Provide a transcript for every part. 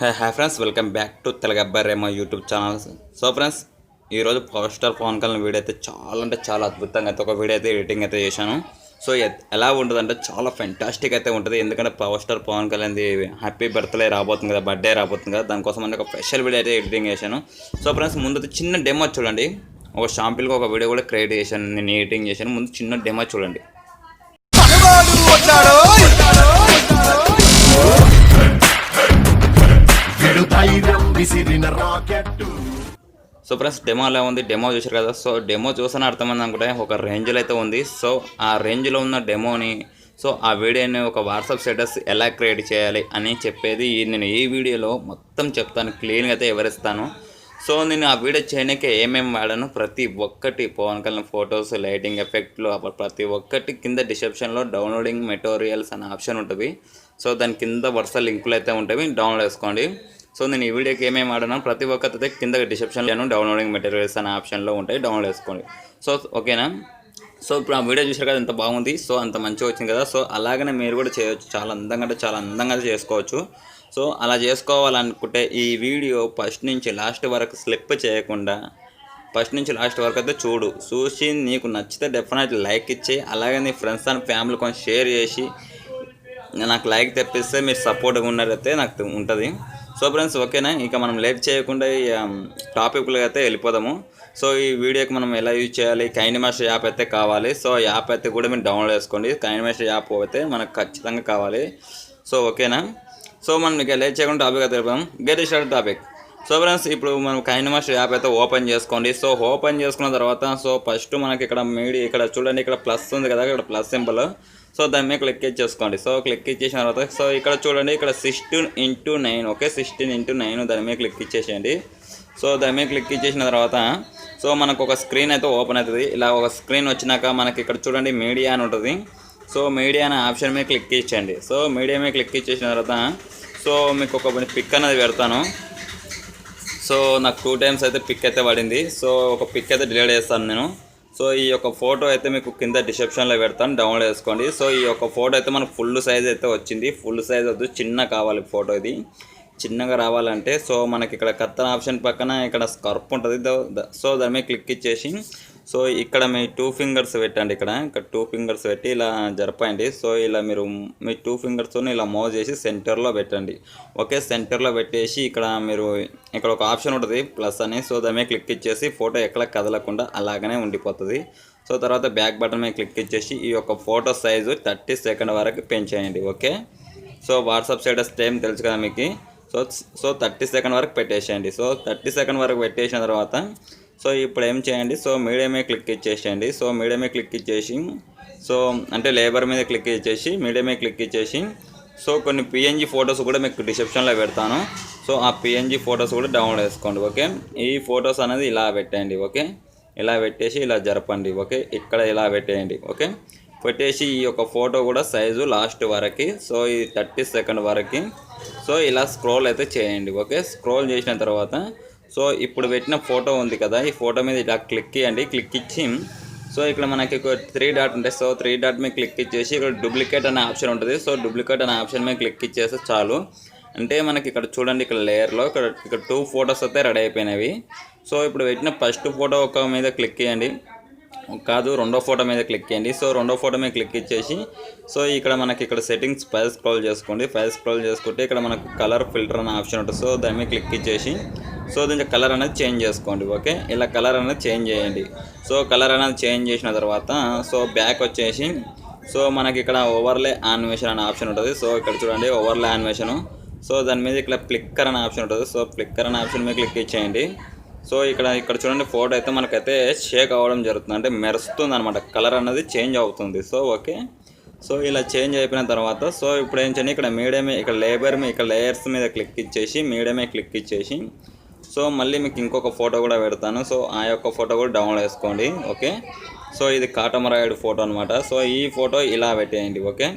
Hi friends, welcome back to Teluguabbai Remo YouTube channel. So friends, ఈరోజు power star Pawan Kalyan video అయితే చాలా అంటే చాలా అద్భుతంగా అయితే ఒక వీడియో అయితే ఎడిటింగ్ అయితే చేశాను. సో ఎలా ఉంటుందంటే చాలా ఫెంటాస్టిక్ అయితే ఉంటుంది. ఎందుకంటే పవర్ స్టార్ పవన్ కళ్యాణ్ది హ్యాపీ బర్త్డే రాబోతుంది కదా, బర్త్డే రాబోతుంది కదా, దానికోసం అంటే ఒక స్పెషల్ వీడియో అయితే ఎడిటింగ్ చేశాను. సో ఫ్రెండ్స్, ముందు చిన్న డెమో చూడండి. ఒక షాంపుల్గా ఒక వీడియో కూడా క్రియేట్ చేశాను, నేను ఎడిటింగ్ చేశాను. ముందు చిన్న డెమో చూడండి. సో ఫ్రెండ్స్, డెమో ఎలా ఉంది, డెమో చూసారు కదా. సో డెమో చూసాను అర్థమైంది అనుకుంటే ఒక రేంజ్లో అయితే ఉంది. సో ఆ రేంజ్లో ఉన్న డెమోని, సో ఆ వీడియోని ఒక వాట్సాప్ స్టేటస్ ఎలా క్రియేట్ చేయాలి అని చెప్పేది నేను ఈ వీడియోలో మొత్తం చెప్తాను, క్లీన్గా అయితే వివరిస్తాను. సో నేను ఆ వీడియో చేయడానికి ఏమేమి వాడాను ప్రతి ఒక్కటి, పవన్ కళ్యాణ్ ఫొటోస్, లైటింగ్ ఎఫెక్ట్లు, ప్రతి ఒక్కటి కింద డిస్క్రిప్షన్లో డౌన్లోడింగ్ మెటీరియల్స్ అనే ఆప్షన్ ఉంటుంది. సో దాని కింద వరుస లింకులు అయితే ఉంటాయి, డౌన్లోడ్ చేసుకోండి. సో నేను ఈ వీడియోకి ఏమేమి వాడినా ప్రతి ఒక్కరైతే కింద డిస్క్రిప్షన్లో డౌన్లోడింగ్ మెటీరియల్స్ అనే ఆప్షన్లో ఉంటాయి, డౌన్లోడ్ చేసుకోండి. సో ఓకేనా. సో ఇప్పుడు ఆ వీడియో చూసారు కదా, ఎంత బాగుంది. సో అంత మంచిగా వచ్చింది కదా. సో అలాగనే మీరు కూడా చేయవచ్చు, చాలా అందంగా అంటే చాలా అందంగా చేసుకోవచ్చు. సో అలా చేసుకోవాలనుకుంటే ఈ వీడియో ఫస్ట్ నుంచి లాస్ట్ వరకు స్లిప్ చేయకుండా ఫస్ట్ నుంచి లాస్ట్ వరకు అయితే చూసి నీకు నచ్చితే డెఫినెట్ లైక్ ఇచ్చి, అలాగే నీ ఫ్రెండ్స్ అండ్ ఫ్యామిలీ కొంచెం షేర్ చేసి నాకు లైక్ తెప్పిస్తే మీరు సపోర్ట్గా ఉన్నట్టయితే నాకు ఉంటుంది. సో ఫ్రెండ్స్, ఓకేనా. ఇక మనం లేట్ చేయకుండా టాపిక్లో అయితే వెళ్ళిపోదాము. సో ఈ వీడియోకి మనం ఎలా యూజ్ చేయాలి, కైనమాస్టర్ యాప్ అయితే కావాలి. సో యాప్ అయితే కూడా మీరు డౌన్లోడ్ చేసుకోండి. కైనమాస్టర్ యాప్ అయితే మనకు ఖచ్చితంగా కావాలి. సో ఓకేనా. సో మనం ఇక లేట్ చేయకుండా టాపిక్ అయితే వెళ్ళిపోదాం. Get start topic. So friends, ఇప్పుడు మనం కైనమాస్టర్ యాప్ అయితే ఓపెన్ చేసుకోండి. సో ఓపెన్ చేసుకున్న తర్వాత సో ఫస్ట్ మనకి ఇక్కడ ఇక్కడ చూడండి, ఇక్కడ ప్లస్ ఉంది కదా, ఇక్కడ ప్లస్ సింబల్. సో దాని మీద క్లిక్ చేసుకోండి. సో క్లిక్ ఇచ్చేసిన తర్వాత సో ఇక్కడ చూడండి, ఇక్కడ 16:9, ఓకే, 16:9 దాని మీద క్లిక్ ఇచ్చేసేయండి. సో దాని మీద క్లిక్ ఇచ్చేసిన తర్వాత సో మనకు ఒక స్క్రీన్ అయితే ఓపెన్ అవుతుంది. ఇలా ఒక స్క్రీన్ వచ్చినాక మనకి ఇక్కడ చూడండి మీడియా అని ఉంటుంది. సో మీడియా అనే ఆప్షన్ మీద క్లిక్ ఇచ్చేయండి. సో మీడియా మీద క్లిక్ ఇచ్చేసిన తర్వాత సో మీకు ఒక పిక్ అనేది పెడతాను. సో నాకు 2 times అయితే పిక్ అయితే పడింది. సో ఒక పిక్ అయితే డిలీట్ చేస్తాను నేను. సో ఈ యొక్క ఫోటో అయితే మీకు కింద డిస్క్రిప్షన్లో పెడతాను, డౌన్లోడ్ చేసుకోండి. సో ఈ యొక్క ఫోటో అయితే మనకు ఫుల్ సైజ్ అయితే వచ్చింది. ఫుల్ సైజ్ వద్దు, చిన్న కావాలి ఫోటో. ఇది చిన్నగా రావాలంటే సో మనకి ఇక్కడ కత్తెర ఆప్షన్ పక్కన ఇక్కడ స్కర్ప్ ఉంటుంది. సో దాని మీద క్లిక్ ఇచ్చేసి సో ఇక్కడ మీ 2 fingers పెట్టండి. ఇక్కడ 2 fingers పెట్టి ఇలా జరపండి. సో ఇలా మీరు మీ 2 fingers ఇలా మూవ్ చేసి సెంటర్లో పెట్టండి. ఓకే, సెంటర్లో పెట్టేసి ఇక్కడ మీరు ఇక్కడ ఒక ఆప్షన్ ఉంటుంది ప్లస్ అని. సో దాని మీద క్లిక్ ఇచ్చేసి ఫోటో ఎక్కడ కదలకుండా అలాగనే ఉండిపోతుంది. సో తర్వాత బ్యాక్ బటన్ మీద క్లిక్ ఇచ్చేసి ఈ యొక్క ఫోటో సైజు 30 seconds వరకు పెంచేయండి. Okay, so WhatsApp status time తెలుసు కదా మీకు. సో 30 seconds వరకు పెట్టేసేయండి. సో 30 seconds వరకు పెట్టేసిన తర్వాత సో ఇప్పుడు ఏం చేయండి, సో మీడియా మీద క్లిక్ ఇచ్చేసేయండి. సో మీడియా మీద క్లిక్ ఇచ్చేసి సో అంటే లేబర్ మీద క్లిక్ ఇచ్చేసి మీడియా మీద క్లిక్ ఇచ్చేసి సో కొన్ని పిఎన్జీ ఫొటోస్ కూడా మీకు డిస్క్రిప్షన్లో పెడతాను. సో ఆ పిఎన్జీ ఫొటోస్ కూడా డౌన్లోడ్ చేసుకోండి. ఓకే, ఈ ఫొటోస్ అనేది ఇలా పెట్టండి. ఓకే, ఇలా పెట్టేసి ఇలా జరపండి. ఓకే, ఇక్కడ ఇలా పెట్టేయండి. ఓకే, పెట్టేసి ఈ యొక్క ఫోటో కూడా సైజు లాస్ట్ వరకు సో ఈ 30 seconds వరకు సో ఇలా స్క్రోల్ అయితే చేయండి. ఓకే, స్క్రోల్ చేసిన తర్వాత సో ఇప్పుడు పెట్టిన ఫోటో ఉంది కదా, ఈ ఫోటో మీద ఇలా క్లిక్ చేయండి. క్లిక్ ఇచ్చి సో ఇక్కడ మనకి 3 డాట్ ఉంటాయి. సో 3 డాట్ మీద క్లిక్ ఇచ్చేసి ఇక్కడ డూప్లికేట్ అనే ఆప్షన్ ఉంటుంది. సో డూప్లికేట్ అనే ఆప్షన్ మీద క్లిక్ ఇచ్చేస్తే చాలు. అంటే మనకి ఇక్కడ చూడండి, ఇక్కడ లేయర్లో ఇక్కడ 2 photos అయితే రెడీ అయిపోయినవి. సో ఇప్పుడు పెట్టిన ఫస్ట్ ఫోటో ఒక మీద క్లిక్ చేయండి, కాదు రెండో ఫోటో మీద క్లిక్ చేయండి. సో రెండో ఫోటో మీద క్లిక్ ఇచ్చేసి సో ఇక్కడ మనకి ఇక్కడ సెట్టింగ్స్ పై స్క్రోల్ చేసుకోండి. పై స్క్రోల్ చేసుకుంటే ఇక్కడ మనకు కలర్ ఫిల్టర్ అనే ఆప్షన్ ఉంటుంది. సో దాని మీద క్లిక్ ఇచ్చేసి సో దీనికి కలర్ అనేది చేంజ్ చేసుకోండి. ఓకే, ఇలా కలర్ అనేది చేంజ్ చేయండి. సో కలర్ అనేది చేంజ్ చేసిన తర్వాత సో బ్యాక్ వచ్చేసి సో మనకి ఇక్కడ ఓవర్లే యానిమేషన్ అనే ఆప్షన్ ఉంటుంది. సో ఇక్కడ చూడండి ఓవర్లే యానిమేషను. సో దాని మీద ఇక్కడ ఫ్లిక్కర్ అనే ఆప్షన్ ఉంటుంది. సో ఫ్లిక్కర్ అనే ఆప్షన్ మీద క్లిక్ ఇచ్చేయండి. సో ఇక్కడ చూడండి ఫోటో అయితే మనకైతే షేక్ అవ్వడం జరుగుతుంది, అంటే మెరుస్తుంది అనమాట, కలర్ అనేది చేంజ్ అవుతుంది. సో ఓకే, సో ఇలా చేంజ్ అయిపోయిన తర్వాత సో ఇప్పుడు ఏం చేయండి, ఇక్కడ మీడియా మీద ఇక్కడ లేబర్ మీద ఇక్కడ లేయర్స్ మీద క్లిక్ ఇచ్చేసి మీడియా మీద క్లిక్ ఇచ్చేసి సో మళ్ళీ మీకు ఇంకొక ఫోటో కూడా పెడతాను. సో ఆ యొక్క ఫోటో కూడా డౌన్లోడ్ చేసుకోండి. ఓకే, సో ఇది కాటమరాయుడు ఫోటో అనమాట. సో ఈ ఫోటో ఇలా పెట్టేయండి. ఓకే,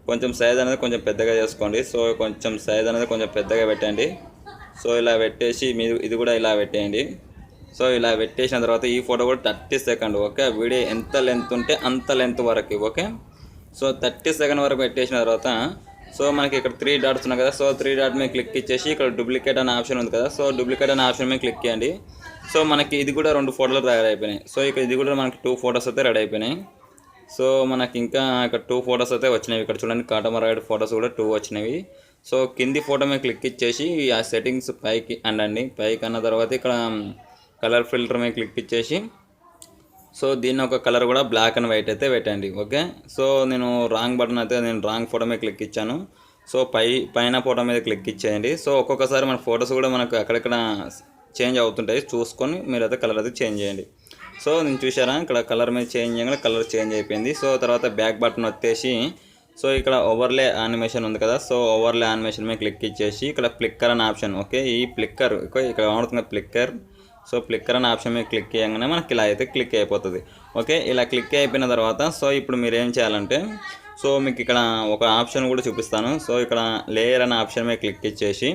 కొంచెం సైజ్ అనేది కొంచెం పెద్దగా చేసుకోండి. సో కొంచెం సైజ్ అనేది కొంచెం పెద్దగా పెట్టండి. సో ఇలా పెట్టేసి మీరు ఇది కూడా ఇలా పెట్టేయండి. సో ఇలా పెట్టేసిన తర్వాత ఈ ఫోటో కూడా 30 seconds. ఓకే, వీడియో ఎంత లెంత్ ఉంటే అంత లెంత్ వరకు. ఓకే, సో 30 seconds వరకు పెట్టేసిన తర్వాత సో మనకి ఇక్కడ 3 డాట్స్ ఉన్నాయి కదా, సో 3 డాట్ మీద క్లిక్ ఇచ్చేసి ఇక్కడ డూప్లికేట్ అనే ఆప్షన్ ఉంది కదా, సో డూప్లికేట్ అనే ఆప్షన్ మీద క్లిక్ చేయండి. సో మనకి ఇది కూడా 2 ఫోటోలు రెడీ అయిపోయినాయి. సో ఇక్కడ ఇది కూడా మనకి 2 ఫొటోస్ అయితే రెడీ అయిపోయినాయి. సో మనకి ఇంకా ఇక్కడ 2 ఫొటోస్ అయితే వచ్చినాయి. ఇక్కడ చూడండి కాటమరాయుడు ఫొటోస్ కూడా 2 వచ్చినవి. సో కింది ఫోటో మీద క్లిక్ ఇచ్చేసి ఆ సెట్టింగ్స్ పైకి అండి, పైకి అన్న తర్వాత ఇక్కడ కలర్ ఫిల్టర్ మీద క్లిక్ ఇచ్చేసి సో దీన్ని ఒక కలర్ కూడా బ్లాక్ అండ్ వైట్ అయితే పెట్టండి. ఓకే, సో నేను రాంగ్ బటన్ అయితే నేను రాంగ్ ఫోటో మీద క్లిక్ ఇచ్చాను. సో పైన ఫోటో మీద క్లిక్ ఇచ్చేయండి. సో ఒక్కొక్కసారి మన ఫొటోస్ కూడా మనకు అక్కడక్కడ చేంజ్ అవుతుంటాయి, చూసుకొని మీరైతే కలర్ అయితే చేంజ్ చేయండి. సో నేను చూసారా ఇక్కడ కలర్ మీద చేంజ్ చేయగానే కలర్ చేంజ్ అయిపోయింది. సో తర్వాత బ్యాక్ బటన్ వచ్చేసి సో ఇక్కడ ఓవర్లే యానిమేషన్ ఉంది కదా, సో ఓవర్లే యానిమేషన్ మీద క్లిక్ ఇచ్చేసి ఇక్కడ ఫ్లిక్కర్ అనే ఆప్షన్, ఓకే ఈ ఫ్లిక్కర్ ఇక్కడ కనబడుతుంది ఫ్లిక్కర్. సో ఫ్లిక్కర్ అనే ఆప్షన్ మీద క్లిక్ చేయగానే మనకి ఇలా అయితే క్లిక్ అయిపోతుంది. ఓకే, ఇలా క్లిక్ అయిపోయిన తర్వాత సో ఇప్పుడు మీరు ఏం చేయాలంటే సో మీకు ఇక్కడ ఒక ఆప్షన్ కూడా చూపిస్తాను. సో ఇక్కడ లేయర్ అనే ఆప్షన్ మీద క్లిక్ ఇచ్చేసి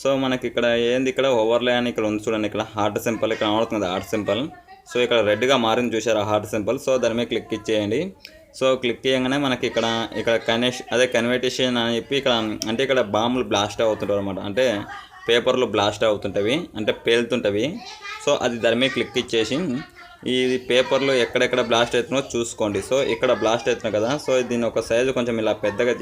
సో మనకి ఇక్కడ ఏంది ఇక్కడ ఓవర్లే అని ఇక్కడ ఉంది చూడండి, ఇక్కడ హార్ట్ సింపుల్ ఇక్కడ కనబడుతుంది హార్ట్ సింపుల్. సో ఇక్కడ రెడ్గా మారింది చూసారా హార్ట్ సింపుల్. సో దాని మీద క్లిక్ ఇచ్చేయండి. సో క్లిక్ చేయగానే మనకి ఇక్కడ కన్వర్టేషన్ అని చెప్పి ఇక్కడ అంటే ఇక్కడ బాంబులు బ్లాస్ట్ అవుతుంటారు అనమాట, అంటే పేపర్లు బ్లాస్ట్ అవుతుంటవి అంటే పేలుతుంటవి. సో అది దాని మీద క్లిక్ ఇచ్చేసి ఈ పేపర్లు ఎక్కడెక్కడ బ్లాస్ట్ అవుతుందో చూసుకోండి. సో ఇక్కడ బ్లాస్ట్ అవుతున్నాయి కదా, సో దీన్ని ఒక సైజు కొంచెం ఇలా పెద్దగా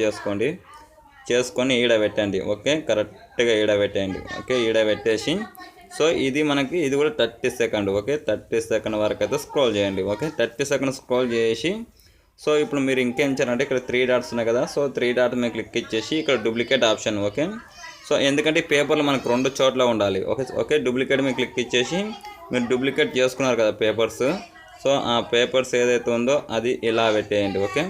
చేసుకొని ఈడ పెట్టండి. ఓకే, కరెక్ట్గా ఈడ పెట్టండి. ఓకే, ఈడ పెట్టేసి సో ఇది మనకి ఇది కూడా 30 సెకండ్. ఓకే, 30 సెకండ్ వరకు అయితే స్క్రోల్ చేయండి. ఓకే, 30 సెకండ్ స్క్రోల్ చేసి సో ఇప్పుడు మీరు ఇంకేం చేయాలంటే ఇక్కడ 3 డాట్స్ ఉన్నాయి కదా, సో 3 డాట్ మీద క్లిక్ ఇచ్చేసి ఇక్కడ డూప్లికేట్ ఆప్షన్. ఓకే, సో ఎందుకంటే పేపర్లు మనకు 2 చోట్ల ఉండాలి. ఓకే డూప్లికేట్ మీద క్లిక్ ఇచ్చేసి మీరు డూప్లికేట్ చేసుకున్నారు కదా పేపర్స్, సో ఆ పేపర్స్ ఏదైతే ఉందో అది ఇలా పెట్టేయండి. ఓకే,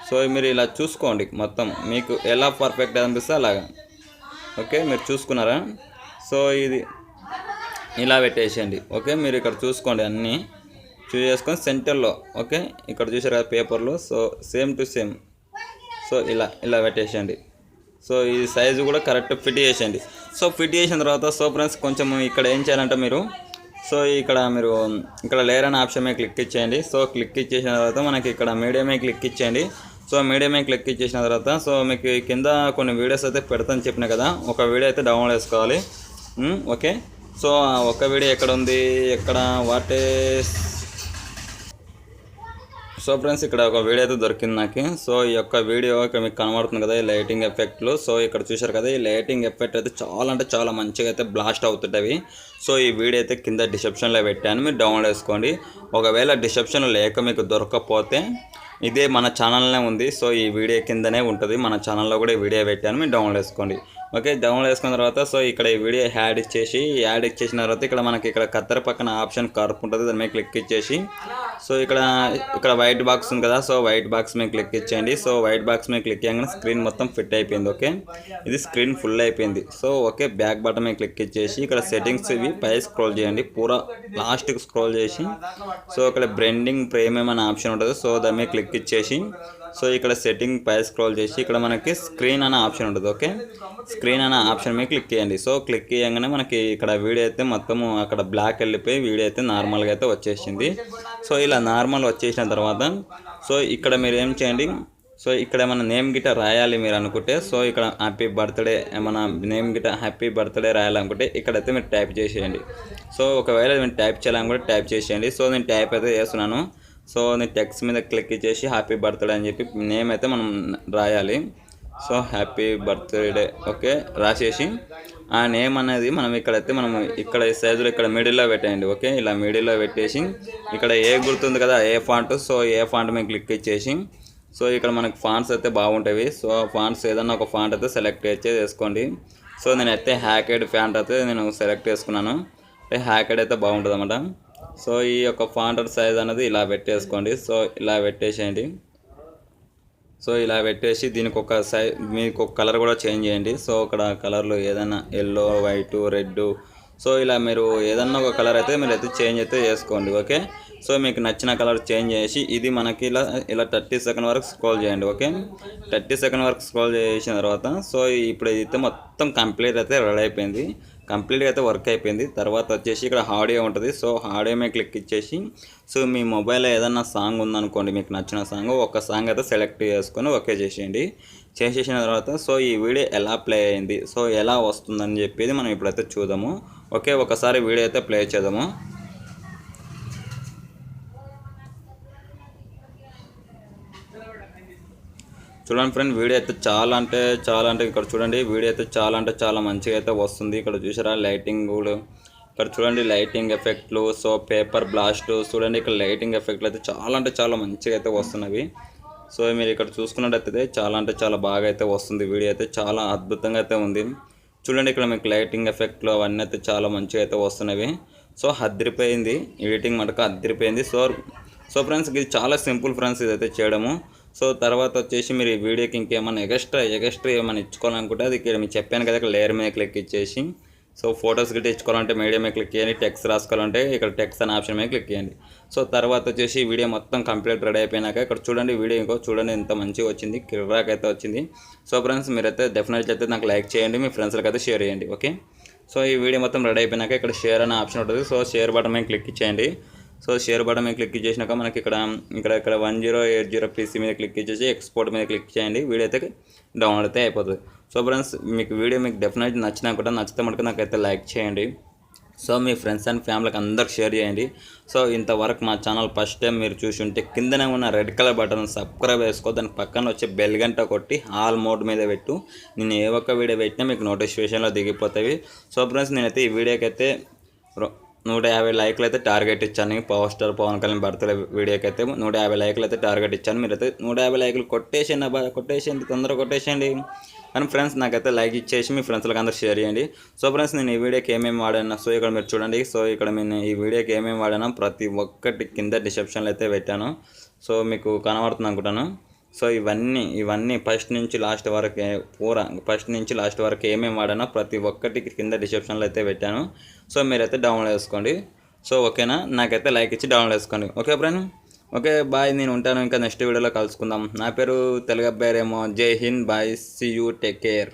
సో మీరు ఇలా చూసుకోండి మొత్తం మీకు ఎలా పర్ఫెక్ట్ అనిపిస్తే అలాగా. ఓకే, మీరు చూసుకున్నారా? సో ఇది ఇలా పెట్టేసేయండి. ఓకే, మీరు ఇక్కడ చూసుకోండి అన్నీ చేసుకొని సెంటర్లో. ఓకే, ఇక్కడ చూసారు కదా పేపర్లు, so same to same so ఇలా పెట్టేసేయండి. సో ఈ సైజు కూడా కరెక్ట్ ఫిట్ చేసేయండి. సో ఫిట్ చేసిన తర్వాత సో ఫ్రెండ్స్ కొంచెం ఇక్కడ ఏం చేయాలంటే మీరు సో ఇక్కడ లేయర్ అనే ఆప్షన్ మీద క్లిక్ ఇచ్చేయండి. సో క్లిక్ ఇచ్చేసిన తర్వాత మనకి ఇక్కడ మీడియం మీద క్లిక్ ఇచ్చేయండి. సో మీడియం మీద క్లిక్ ఇచ్చేసిన తర్వాత సో మీకు కింద కొన్ని వీడియోస్ అయితే పెడతాను చెప్పిన కదా, ఒక వీడియో అయితే డౌన్లోడ్ చేసుకోవాలి. ఓకే, సో ఒక వీడియో ఎక్కడ ఉంది, ఎక్కడ వాటే సో ఫ్రెండ్స్ ఇక్కడ ఒక వీడియో అయితే దొరికింది నాకు. సో ఈ యొక్క వీడియో ఇక్కడ మీకు కనబడుతుంది కదా ఈ లైటింగ్ ఎఫెక్ట్లు. సో ఇక్కడ చూశారు కదా ఈ లైటింగ్ ఎఫెక్ట్ అయితే చాలా అంటే చాలా మంచిగా అయితే బ్లాస్ట్ అవుతుంటవి. సో ఈ వీడియో అయితే కింద డిస్క్రిప్షన్లో పెట్టాను, మీరు డౌన్లోడ్ చేసుకోండి. ఒకవేళ డిస్క్రిప్షన్లో లేక మీకు దొరకకపోతే ఇదే మన ఛానల్నే ఉంది. సో ఈ వీడియో కిందనే ఉంటుంది, మన ఛానల్లో కూడా ఈ వీడియో పెట్టాను, మీరు డౌన్లోడ్ చేసుకోండి. ఓకే, డౌన్లోడ్ చేసుకున్న తర్వాత సో ఇక్కడ ఈ వీడియో యాడ్ ఇచ్చేసిన తర్వాత ఇక్కడ మనకి ఇక్కడ కత్తెర పక్కన ఆప్షన్ కార్ప్ ఉంటుంది, దాని మీద క్లిక్ ఇచ్చేసి సో ఇక్కడ వైట్ బాక్స్ ఉంది కదా, సో వైట్ బాక్స్ మీద క్లిక్ ఇచ్చేయండి. సో వైట్ బాక్స్ మీద క్లిక్ చేయగానే స్క్రీన్ మొత్తం ఫిట్ అయిపోయింది. ఓకే, ఇది స్క్రీన్ ఫుల్ అయిపోయింది. సో ఓకే, బ్యాక్ బటన్ మీద క్లిక్ ఇచ్చేసి ఇక్కడ సెట్టింగ్స్ ఇవి పై స్క్రోల్ చేయండి, పూరా లాస్ట్కి స్క్రోల్ చేసి సో ఇక్కడ బ్లెండింగ్ ప్రీమియం అనే ఆప్షన్ ఉంటుంది. సో దాని మీద క్లిక్ ఇచ్చేసి సో ఇక్కడ సెట్టింగ్ పై స్క్రోల్ చేసి ఇక్కడ మనకి స్క్రీన్ అనే ఆప్షన్ ఉంటుంది. ఓకే, స్క్రీన్ అనే ఆప్షన్ మీద క్లిక్ చేయండి. సో క్లిక్ చేయగానే మనకి ఇక్కడ వీడియో అయితే మొత్తము అక్కడ బ్లాక్ వెళ్ళిపోయి వీడియో అయితే నార్మల్గా అయితే వచ్చేసింది. సో ఇలా నార్మల్ వచ్చేసిన తర్వాత సో ఇక్కడ మీరు ఏం చేయండి, సో ఇక్కడ ఏమైనా నేమ్ గిట్ట రాయాలి మీరు అనుకుంటే సో ఇక్కడ హ్యాపీ బర్త్డే ఏమైనా నేమ్ గిట్ట హ్యాపీ బర్త్డే రాయాలనుకుంటే ఇక్కడైతే మీరు టైప్ చేసేయండి. సో ఒకవేళ మీరు టైప్ చేయాలనుకుంటే టైప్ చేసేయండి. సో నేను టైప్ అయితే చేస్తున్నాను. సో నేను టెక్స్ట్ మీద క్లిక్ చేసి హ్యాపీ బర్త్డే అని చెప్పి నేమ్ అయితే మనం రాయాలి. సో హ్యాపీ బర్త్డే ఓకే రాసేసి ఆ నేమ్ అనేది మనం ఇక్కడైతే మనం ఇక్కడ సైజులో ఇక్కడ మిడిల్లో పెట్టేయండి. ఓకే, ఇలా మిడిల్లో పెట్టేసి ఇక్కడ ఏ గుర్తుంది కదా ఏ ఫాంట్, సో ఏ ఫాంట్ మీద క్లిక్ ఇచ్చేసి సో ఇక్కడ మనకి ఫాంట్స్ అయితే బాగుంటాయి. సో ఫాంట్స్ ఏదన్నా ఒక ఫాంట్ అయితే సెలెక్ట్ చేసుకోండి. సో నేనైతే హ్యాకెడ్ ఫాంట్ అయితే నేను సెలెక్ట్ చేసుకున్నాను, అంటే హ్యాకెడ్ అయితే బాగుంటుంది అన్నమాట. సో ఈ యొక్క ఫాంట్ సైజ్ అనేది ఇలా పెట్టేసుకోండి. సో ఇలా పెట్టేసేయండి. సో ఇలా పెట్టేసి దీనికి ఒక మీకు ఒక కలర్ కూడా చేంజ్ చేయండి. సో ఇక్కడ కలర్లు ఏదైనా ఎల్లో, వైట్, రెడ్, సో ఇలా మీరు ఏదన్నా ఒక కలర్ అయితే మీరు అయితే చేంజ్ అయితే చేసుకోండి. ఓకే, సో మీకు నచ్చిన కలర్ చేంజ్ చేసి ఇది మనకి ఇలా 30 సెకండ్ వరకు స్క్రోల్ చేయండి. ఓకే, 30 సెకండ్ వరకు స్క్రోల్ చేసిన తర్వాత సో ఇప్పుడు అయితే మొత్తం కంప్లీట్ అయితే రెడీ అయిపోయింది. కంప్లీట్గా అయితే వర్క్ అయిపోయింది. తర్వాత వచ్చేసి ఇక్కడ ఆడియో ఉంటుంది. సో ఆడియో మీద క్లిక్ ఇచ్చేసి సో మీ మొబైల్లో ఏదన్నా సాంగ్ ఉందనుకోండి, మీకు నచ్చిన సాంగ్, ఒక సాంగ్ అయితే సెలెక్ట్ చేసుకొని ఓకే చేసేయండి. చేసేసిన తర్వాత సో ఈ వీడియో ఎలా ప్లే అయింది, సో ఎలా వస్తుందని చెప్పేది మనం ఇప్పుడైతే చూద్దాము. ఓకే, ఒకసారి వీడియో అయితే ప్లే చేద్దాము. చూడండి ఫ్రెండ్, వీడియో అయితే చాలా అంటే ఇక్కడ చూడండి, వీడియో అయితే చాలా మంచిగా అయితే వస్తుంది. ఇక్కడ చూసారా లైటింగ్ కూడా, ఇక్కడ చూడండి లైటింగ్ ఎఫెక్ట్లు, సో పేపర్ బ్లాస్ట్ చూడండి, ఇక్కడ లైటింగ్ ఎఫెక్ట్లు అయితే చాలా మంచిగా అయితే వస్తున్నవి. సో మీరు ఇక్కడ చూసుకున్నట్టయితే చాలా బాగా అయితే వస్తుంది. వీడియో అయితే చాలా అద్భుతంగా అయితే ఉంది. చూడండి ఇక్కడ మీకు లైటింగ్ ఎఫెక్ట్లు అవన్నీ అయితే చాలా మంచిగా అయితే వస్తున్నవి. సో అదిరిపోయింది, ఎడిటింగ్ మటుకు అదిరిపోయింది. సో ఫ్రెండ్స్ ఇది చాలా సింపుల్ ఫ్రెండ్స్ ఇదైతే చేయడము. సో తర్వాత వచ్చేసి మీరు ఈ వీడియోకి ఇంకేమైనా ఎక్స్ట్రా ఏమైనా ఇచ్చుకోవాలనుకుంటే అది ఇక్కడ మీకు చెప్పాను కదా, ఇక్కడ లేయర్ మీద క్లిక్ ఇచ్చేసి సో ఫొటోస్ గిట్ట ఇచ్చుకోవాలంటే మీడియా మీద క్లిక్ చేయండి, టెక్స్ట్ రాసుకోవాలంటే ఇక్కడ టెక్స్ట్ అనే ఆప్షన్ మీద క్లిక్ చేయండి. సో తర్వాత వచ్చేసి వీడియో మొత్తం కంప్లీట్ రెడీ అయిపోయినాక ఇక్కడ చూడండి వీడియో చూడండి ఎంత మంచిగా వచ్చింది, కిర్రాక్ అయితే వచ్చింది. సో ఫ్రెండ్స్ మీరైతే డెఫినెట్లీ అయితే నాకు లైక్ చేయండి, మీ ఫ్రెండ్స్కి అయితే షేర్ చేయండి. ఓకే, సో ఈ వీడియో మొత్తం రెడీ అయిపోయినాక ఇక్కడ షేర్ అనే ఆప్షన్ ఉంటుంది. సో షేర్ బటన్ మీద క్లిక్ ఇచ్చేయండి. సో షేర్ బటన్ మీద క్లిక్ చేసినాక మనకి ఇక్కడ 1080 PC మీద క్లిక్ ఇచ్చేసి ఎక్స్పోర్ట్ మీద క్లిక్ చేయండి. వీడియో అయితే డౌన్లోడ్ అయితే అయిపోతుంది. సో ఫ్రెండ్స్ మీకు వీడియో మీకు డెఫినెట్లీ నచ్చినా కూడా నచ్చితే మటుకు నాకైతే లైక్ చేయండి. సో మీ ఫ్రెండ్స్ అండ్ ఫ్యామిలీకి అందరికి షేర్ చేయండి. సో ఇంతవరకు మా ఛానల్ ఫస్ట్ టైం మీరు చూసి ఉంటే కిందనే ఉన్న రెడ్ కలర్ బటన్ సబ్స్క్రైబ్ చేసుకో, దాని పక్కన వచ్చే బెల్ గంట కొట్టి ఆల్ మోడ్ మీద పెట్టు. నేను ఏ ఒక్క వీడియో పెట్టినా మీకు నోటిఫికేషన్లో దిగిపోతాయి. సో ఫ్రెండ్స్ నేనైతే ఈ వీడియోకి అయితే 150 లైక్లు అయితే టార్గెట్ ఇచ్చాను. Power star Pawan Kalyan birthday వీడియోకి అయితే 150 లైక్లు అయితే టార్గెట్ ఇచ్చాను. మీరైతే 150 లైక్లు కొట్టేసేయండి, తొందరగా కొట్టేసేయండి. కానీ ఫ్రెండ్స్ నాకైతే లైక్ ఇచ్చేసి మీ ఫ్రెండ్స్లకు అందరూ షేర్ చేయండి. సో ఫ్రెండ్స్ నేను ఈ వీడియోకి ఏమేమి వాడాను, సో ఇక్కడ మీరు చూడండి. సో ఇక్కడ నేను ఈ వీడియోకి ఏమేమి వాడానో ప్రతి ఒక్కటి కింద డిస్క్రిప్షన్లో అయితే పెట్టాను. సో మీకు కనబడుతుంది అనుకుంటాను. సో ఇవన్నీ ఫస్ట్ నుంచి లాస్ట్ వరకు ఏమేమి వాడానో ప్రతి ఒక్కటికి కింద డిస్క్రిప్షన్లో అయితే పెట్టాను. సో మీరైతే డౌన్లోడ్ చేసుకోండి. సో ఓకేనా, నాకైతే లైక్ ఇచ్చి డౌన్లోడ్ చేసుకోండి. ఓకే ఫ్రెండ్, ఓకే బాయ్, నేను ఉంటాను. ఇంకా నెక్స్ట్ వీడియోలో కలుసుకుందాం. నా పేరు తెలుగుఅబ్బాయి రేమో. జై హింద్, bye, see you, take care.